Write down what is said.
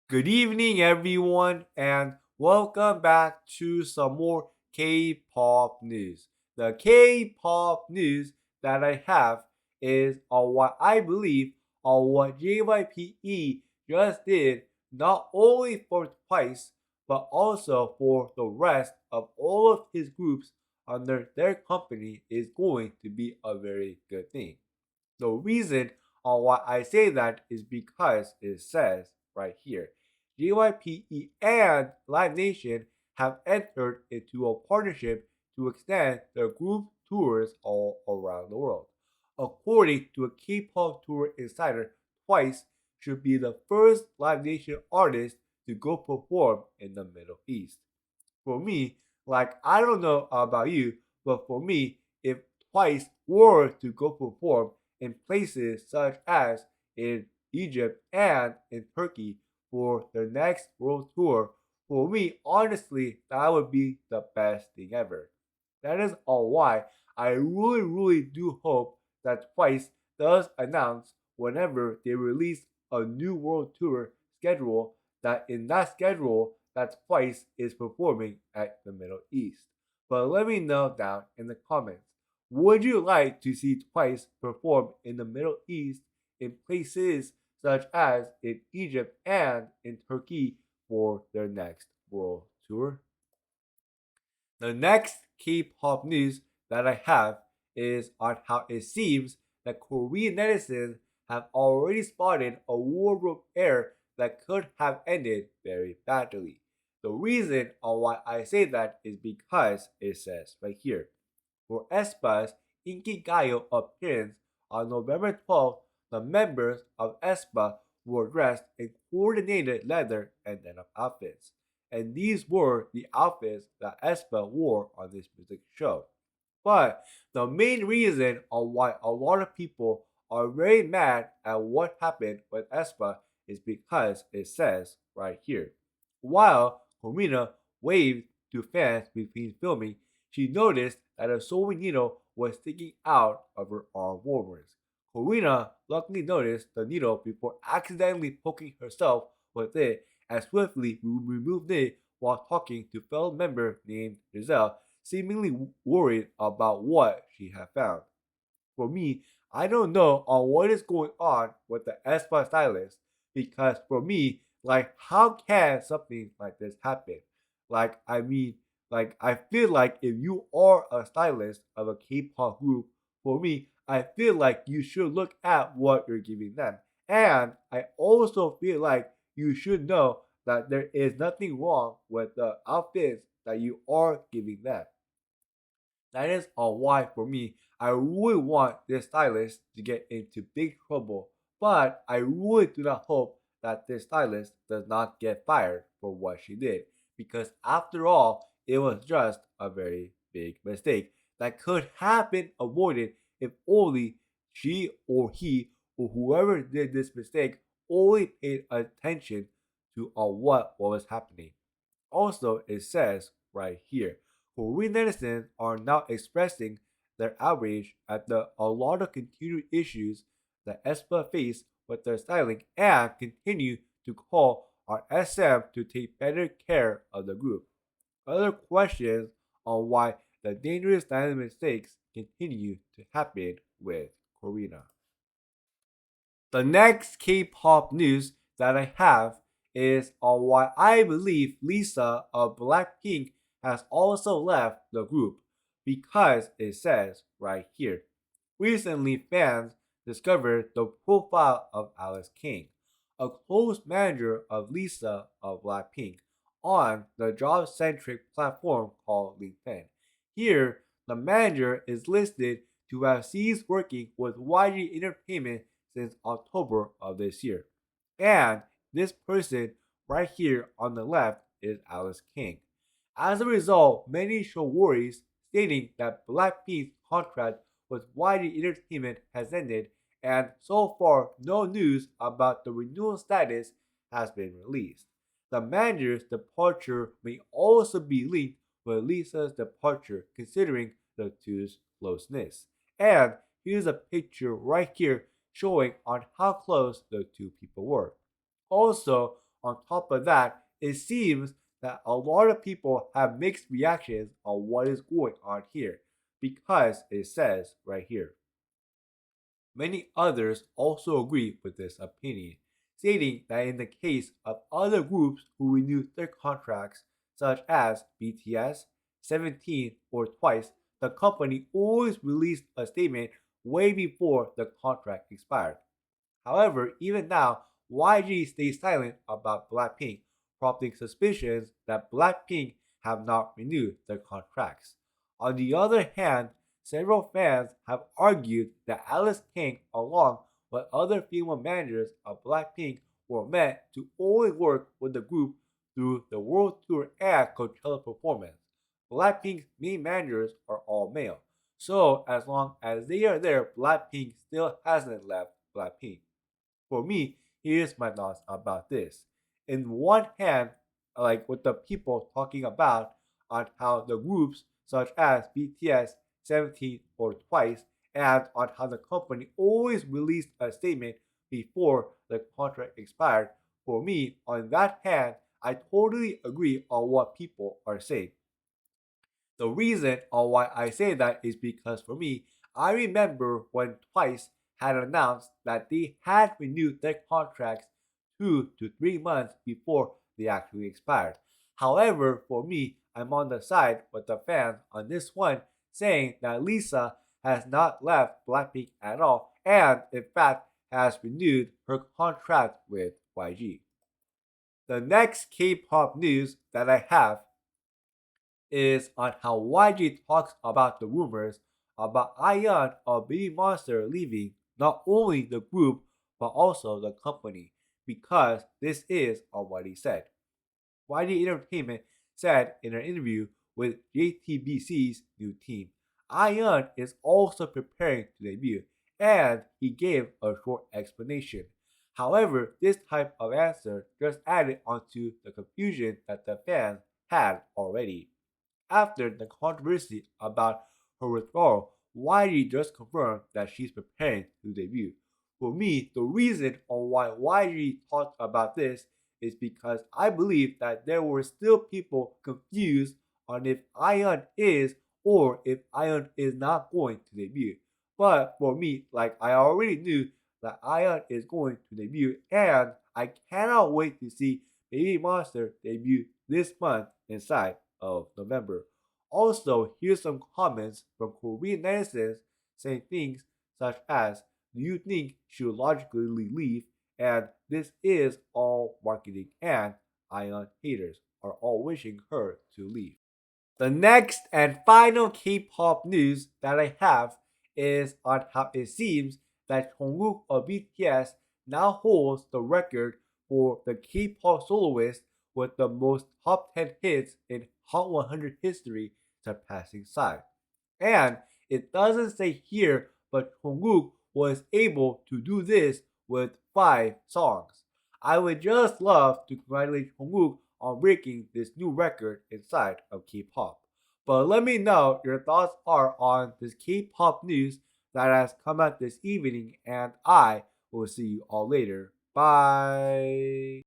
Good evening, everyone, and welcome back to some more K-pop news. The K-pop news that I have is on what I believe on what JYPE just did, not only for Twice, but also for the rest of all of his groups under their company is going to be a very good thing. The reason on why I say that is because it says right here JYPE and Live Nation have entered into a partnership to extend their group tours all around the world. According to a K-pop tour insider, Twice should be the first Live Nation artist to go perform in the Middle East. For me, like I don't know about you, but for me, if Twice were to go perform in places such as in Egypt and in Turkey for their next world tour, for me, honestly, that would be the best thing ever. That is all why I really do hope that Twice does announce whenever they release a new world tour schedule that in that schedule that Twice is performing at the Middle East. But let me know down in the comments. Would you like to see Twice perform in the Middle East in places such as in Egypt and in Turkey for their next world tour? The next K-pop news that I have is on how it seems that Korean netizens have already spotted a wardrobe error that could have ended very badly. The reason on why I say that is because it says right here, for Aespa's Inkigayo appearance on November 12th, the members of Aespa were dressed in coordinated leather and denim outfits, and these were the outfits that Aespa wore on this music show. But the main reason on why a lot of people are very mad at what happened with Aespa is because it says right here. While Karina waved to fans between filming, she noticed that a sewing needle was sticking out of her arm warmers. Karina luckily noticed the needle before accidentally poking herself with it and swiftly removed it while talking to fellow member named Giselle, seemingly worried about what she had found. For me, I don't know on what is going on with the Aespa stylist because for me, like how can something like this happen? Like I mean, like I feel like if you are a stylist of a K-pop group, for me, I feel like you should look at what you're giving them. And I also feel like you should know that there is nothing wrong with the outfits that you are giving them. That is all why for me, I really want this stylist to get into big trouble, but I really do not hope that this stylist does not get fired for what she did, because after all, it was just a very big mistake that could have been avoided if only she or he or whoever did this mistake only paid attention to what was happening. Also, it says right here, Korean netizens are now expressing their outrage at a lot of continued issues that Aespa face with their styling and continue to call on SM to take better care of the group. Other questions on why the dangerous styling mistakes continue to happen with Karina. The next K-pop news that I have is on why I believe Lisa of Blackpink has also left the group because it says right here. Recently, fans discovered the profile of Alice King, a close manager of Lisa of Blackpink, on the job-centric platform called LinkedIn. Here, the manager is listed to have ceased working with YG Entertainment since October of this year. And this person right here on the left is Alice King. As a result, many show worries stating that Blackpink's contract with YG Entertainment has ended, and so far no news about the renewal status has been released. The manager's departure may also be linked with Lisa's departure considering the two's closeness. And here's a picture right here showing on how close the two people were. Also, on top of that, it seems that a lot of people have mixed reactions on what is going on here because it says right here. Many others also agree with this opinion, stating that in the case of other groups who renewed their contracts, such as BTS, 17, or Twice, the company always released a statement way before the contract expired. However, even now, YG stays silent about Blackpink, prompting suspicions that Blackpink have not renewed their contracts. On the other hand, several fans have argued that Alice King, along with other female managers of Blackpink, were meant to only work with the group through the world tour and Coachella performance. Blackpink's main managers are all male, so as long as they are there, Blackpink still hasn't left Blackpink. For me, here's my thoughts about this. In one hand, like with the people talking about on how the groups such as BTS, 17, or Twice, and on how the company always released a statement before the contract expired. For me, on that hand, I totally agree on what people are saying. The reason on why I say that is because for me, I remember when Twice had announced that they had renewed their contracts 2 to 3 months before they actually expired. However, for me, I'm on the side with the fans on this one, saying that Lisa has not left Blackpink at all and, in fact, has renewed her contract with YG. The next K-pop news that I have is on how YG talks about the rumors about AHYEON of BABYMONSTER leaving not only the group but also the company, because this is on what he said. YG Entertainment said in an interview with JTBC's new team, AHYEON is also preparing to debut, and he gave a short explanation. However, this type of answer just added onto the confusion that the fans had already. After the controversy about her withdrawal, YG just confirmed that she's preparing to debut. For me, the reason on why YG talked about this is because I believe that there were still people confused on if AHYEON is or if AHYEON is not going to debut. But for me, like I already knew that AHYEON is going to debut, and I cannot wait to see BABYMONSTER debut this month inside of November. Also, here's some comments from Korean netizens saying things such as, do you think she will logically leave? And this is all marketing, and AHYEON haters are all wishing her to leave. The next and final K-pop news that I have is on how it seems that Jungkook of BTS now holds the record for the K-pop soloist with the most top 10 hits in Hot 100 history, surpassing Psy. And it doesn't say here, but Jungkook was able to do this with 5 songs. I would just love to congratulate Jungkook on breaking this new record inside of K-pop. But let me know your thoughts are on this K-pop news that has come out this evening, and I will see you all later. Bye!